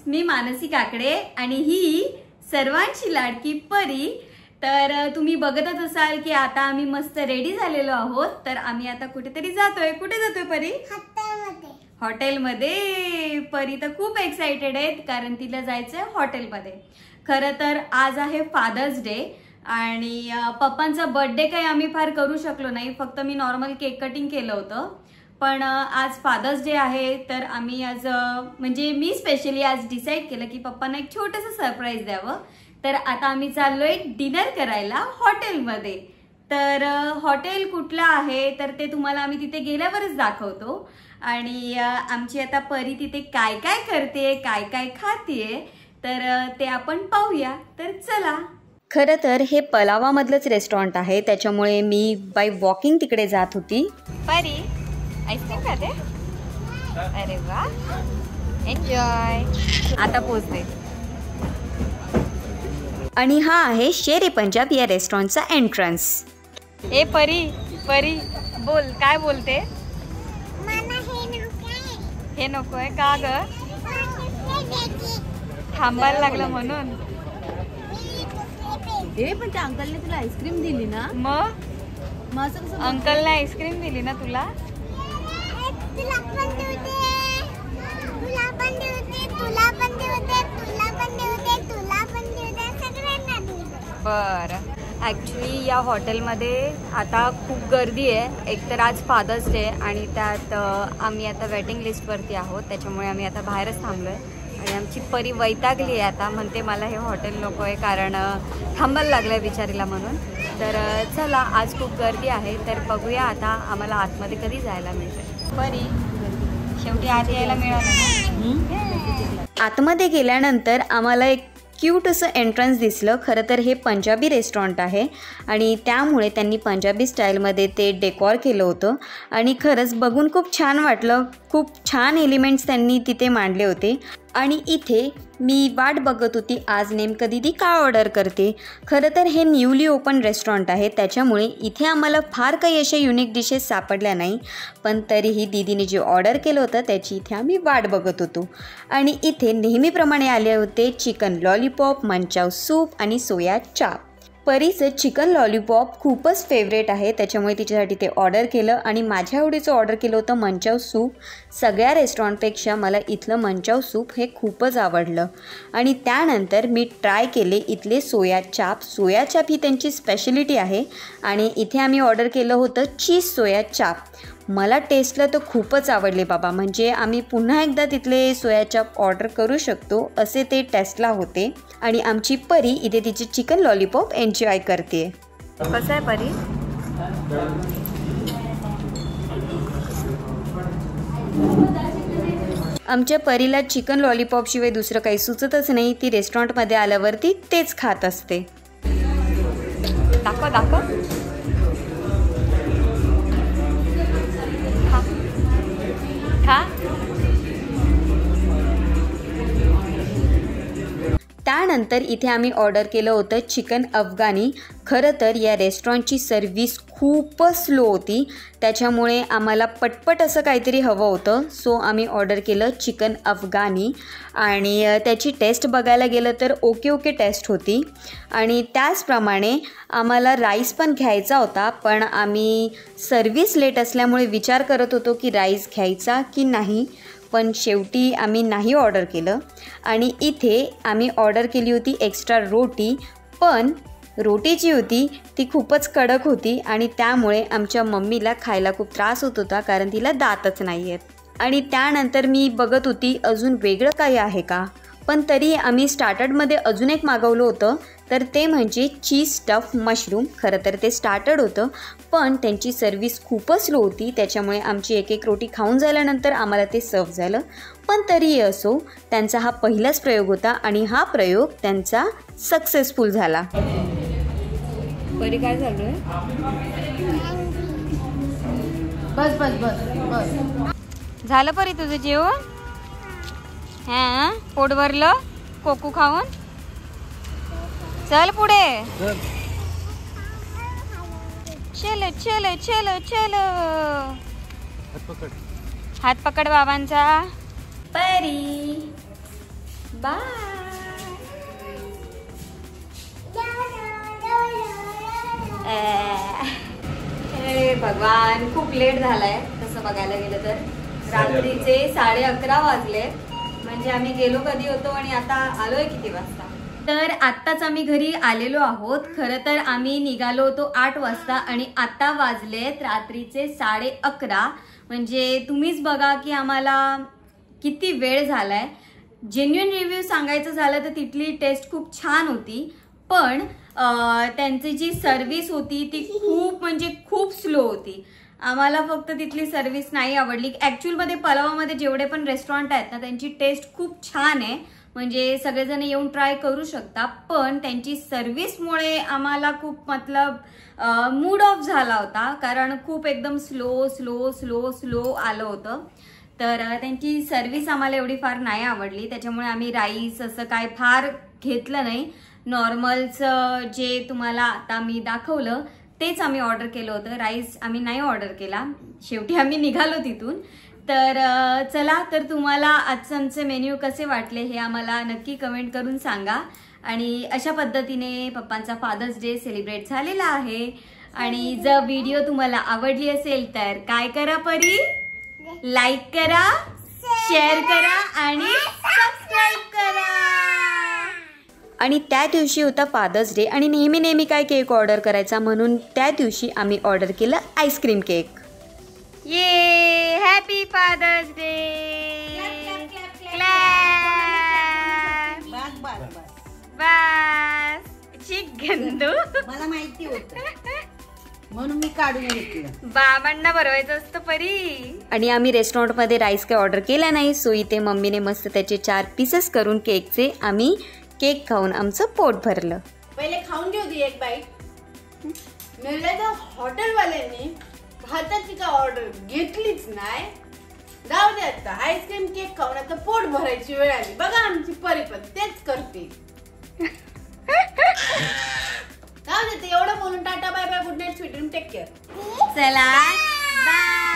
मी मानसी काकडे आणि ही सर्वांची लाडकी परी। तर तुम्ही बघतच असाल की आता आम्ही मस्त रेडी झालेलो आहोत। तर आम्ही आता कुठेतरी जातोय। कुठे जातोय परी? हॉटेलमध्ये। परी तर खूप एक्साइटेड आहे कारण तिला जायचंय हॉटेलमध्ये। खरं तर आज आहे फादर्स डे आणि पप्पांचा बर्थडे काही आम्ही फार करू शकलो नाही, फक्त मी नॉर्मल केक कटिंग केलं होतं। पण आज फादर्स डे आहे तर आम्ही आज म्हणजे मी स्पेशली आज डिसाइड केलं की पप्पांना एक छोटंसं सरप्राईज द्यावं। तर आता आम्ही चाललोय डिनर करायला हॉटेलमध्ये। तर हॉटेल कुठलं आहे तर ते तुम्हाला आम्ही तिथे गेल्यावरच दाखवतो। आणि आमची आता परी तिथे काय काय करते, काय काय खाते तर ते आपण पाहूया। तर चला। खरं तर हे पलावामधलंच रेस्टॉरंट आहे, त्याच्यामुळे मी बाय वॉकिंग तिकडे जात होती। परी आईस्क्रीम खाते? अरे वा, एन्जॉय। आता पोहोचते। आणि हा आहे शेर ए पंजाब या रेस्टॉरंटचा एंट्रन्स। ए परी, परी बोल, काय बोलते? हे नकोय का ग? थांबायला लागलं म्हणून। ए पण त्या अंकलने तुला आईस्क्रीम दिली ना? मग अंकलने आईस्क्रीम दिली ना तुला? बरं, ॲक्च्युली या हॉटेलमध्ये आता खूप गर्दी आहे। एकतर आज फादर्स डे आणि त्यात आम्ही आता वेटिंग लिस्टवरती आहोत, त्याच्यामुळे आम्ही आता बाहेरच थांबलो आहे। आणि आमची परी वैतागली आहे, आता म्हणते मला हे हॉटेल नको आहे कारण थांबायला लागलं आहे बिचारीला म्हणून। तर चला, आज खूप गर्दी आहे तर बघूया आता आम्हाला आतमध्ये कधी जायला मिळतं। परी शेवटी आत यायला मिळालं ना? आतमध्ये गेल्यानंतर आम्हाला एक क्यूट असं एंट्रन्स दिसलं। खरं तर हे पंजाबी रेस्टॉरंट आहे आणि त्यामुळे त्यांनी पंजाबी स्टाईलमध्ये ते डेकॉर केलं होतं आणि खरंच बघून खूप छान वाटलं। खूप छान एलिमेंट्स त्यांनी तिथे मांडले होते आणि इथे मी वाट बघत होती आज नेमकं दीदी काय ऑर्डर करते। खरं तर हे न्यूली ओपन रेस्टॉरंट आहे, त्याच्यामुळे इथे आम्हाला फार काही अशा युनिक डिशेस सापडल्या नाही, पण तरीही दीदीने जे ऑर्डर केलं होतं त्याची इथे आम्ही वाट बघत होतो। आणि इथे नेहमीप्रमाणे आले होते चिकन लॉलीपॉप, मंचाव सूप आणि सोया चाप। परीचं चिकन लॉलीपॉप खूपच फेवरेट आहे, त्याच्यामुळे तिच्यासाठी ते ऑर्डर केलं आणि माझ्या आवडीचं ऑर्डर केलं होतं मंचाव सूप। सगळ्या रेस्टॉरंटपेक्षा मला इथलं मंचाव सूप हे खूपच आवडलं। आणि त्यानंतर मी ट्राय केले इथले सोया चाप। सोया चाप ही त्यांची स्पेशलिटी आहे आणि इथे आम्ही ऑर्डर केलं होतं चीज सोया चाप। मला टेस्टला तर खूपच आवडले बाबा, म्हणजे आम्ही पुन्हा एकदा तिथले सोया चाप ऑर्डर करू शकतो असे ते टेस्टला होते। आणि आमची परी इथे तिची चिकन लॉलीपॉप एन्जॉय करते। कसं आहे परी? आमच्या परीला चिकन लॉलीपॉप शिवाय दुसरं काही सुचतच नाही, ती रेस्टॉरंटमध्ये आल्यावरती तेच खात असते। दाखव दाखव। खा। त्यानंतर इथे आम्ही ऑर्डर केलं होतं चिकन अफगाणी। खरं तर या रेस्टॉरंटची सर्व्हिस खूपच स्लो होती, त्याच्यामुळे आम्हाला पटपट असं काहीतरी हवं होतं, सो आम्ही ऑर्डर केलं चिकन अफगाणी। आणि त्याची टेस्ट बघायला गेलं तर ओके ओके टेस्ट होती। आणि त्याचप्रमाणे आम्हाला राईस पण घ्यायचा होता, पण आम्ही सर्व्हिस लेट असल्यामुळे विचार करत होतो की राईस घ्यायचा की नाही, पण शेवटी आम्ही नाही ऑर्डर केलं। आणि इथे आम्ही ऑर्डर केली होती एक्स्ट्रा रोटी, पण रोटी जी होती ती खूपच कडक होती आणि त्यामुळे आमच्या मम्मीला खायला खूप त्रास होत होता कारण तिला दातच नाही आहेत। आणि त्यानंतर मी बघत होती अजून वेगळं काही आहे का, पण तरी आम्ही स्टार्टरमध्ये अजून एक मागवलं होतं, तर ते म्हणजे चीज स्टफ मशरूम। खरं तर ते स्टार्टर होतं, पण त्यांची सर्व्हिस खूपच स्लो होती, त्याच्यामुळे आमची एक एक रोटी खाऊन झाल्यानंतर आम्हाला ते सर्व झालं। पण तरीही असो, त्यांचा हा पहिलाच प्रयोग होता आणि हा प्रयोग त्यांचा सक्सेसफुल झाला। परी काय झालं? बस बस बस बस झालं परी तुझं जेवण? हां, पोट भरलं कोकू खाऊन? चल पुढे। चलो चलो चलो चलो। हात पकड बाबांचा। परी बाय. भगवान खूप लेट झालाय तसं बघायला गेलं तर. रात्रीचे 11:30 वाजले. म्हणजे आम्ही गेलो कधी होतो आणि आता आलोय किती वाजता. तर आत्ताच आम्ही घरी आलेलो आहोत. खरं तर आम्ही निघालो होतो 8 वाजता आणि आता वाजलेत रात्रीचे 11:30. म्हणजे तुम्हीच बघा की आम्हाला किती वेळ झालाय. जेन्युइन रिव्ह्यू सांगायचं झालं तर तिथली टेस्ट खूप छान होती, पण त्यांची जी सर्व्हिस होती ती खूप म्हणजे खूप स्लो होती. आम्हाला फक्त तिथली सर्व्हिस नाही आवडली. ॲक्च्युअलमध्ये पलावामध्ये जेवढे पण रेस्टॉरंट आहेत ना त्यांची टेस्ट खूप छान आहे. म्हणजे सगळेजण येऊन ट्राय करू शकता, पण त्यांची सर्व्हिसमुळे आम्हाला खूप मतलब मूड ऑफ झाला होता. कारण खूप एकदम स्लो स्लो स्लो स्लो आलं होतं. तर त्यांची सर्व्हिस आम्हाला एवढी फार नाही आवडली. त्याच्यामुळे आम्ही राईस असं काय फार घेतलं नाही. नॉर्मलचं जे तुम्हाला आता मी दाखवलं तेच आम्ही ऑर्डर केलं होतं. राईस आम्ही नाही ऑर्डर केला. शेवटी आम्ही निघालो तिथून. तर चला, तर तुम्हाला आजचे आमचे मेन्यू कसे वाटले हे आम्हाला नक्की कमेंट करून सांगा. आणि अशा पद्धतीने पप्पांचा फादर्स डे सेलिब्रेट झालेला आहे. आणि जर व्हिडिओ तुम्हाला आवडली असेल तर काय करा परी, लाईक करा, शेअर करा आणि सबस्क्राईब करा. आणि त्या दिवशी होता फादर्स डे आणि नेहमी काय केक ऑर्डर करायचा, म्हणून त्या दिवशी आम्ही ऑर्डर केलं आईस्क्रीम केक. ये हॅपी फादर्स डे. बस गंदू मला माहिती होत म्हणून मी काढून घेतलं. बाबांना भरवायचं असतं परी. आणि आम्ही रेस्टॉरंटमध्ये राईस काही ऑर्डर केला नाही, सो इथे मम्मीने मस्त त्याचे 4 पीसेस करून केकचे आम्ही केक खाऊन आमचं पोट भरलं. पहिले खाऊन घेऊ दे एक बाईट. मिळलं तर हॉटेलवाल्यांनी भाताची का ऑर्डर घेतलीच नाही. जाऊ दे, आता आईस्क्रीम केक खाऊन आता पोट भरायची वेळ आली. बघा आमची परी पण तेच करते. जाऊ दे, एवढं बोलून tata bye bye, good night, sweet dream, take care. चला बाय.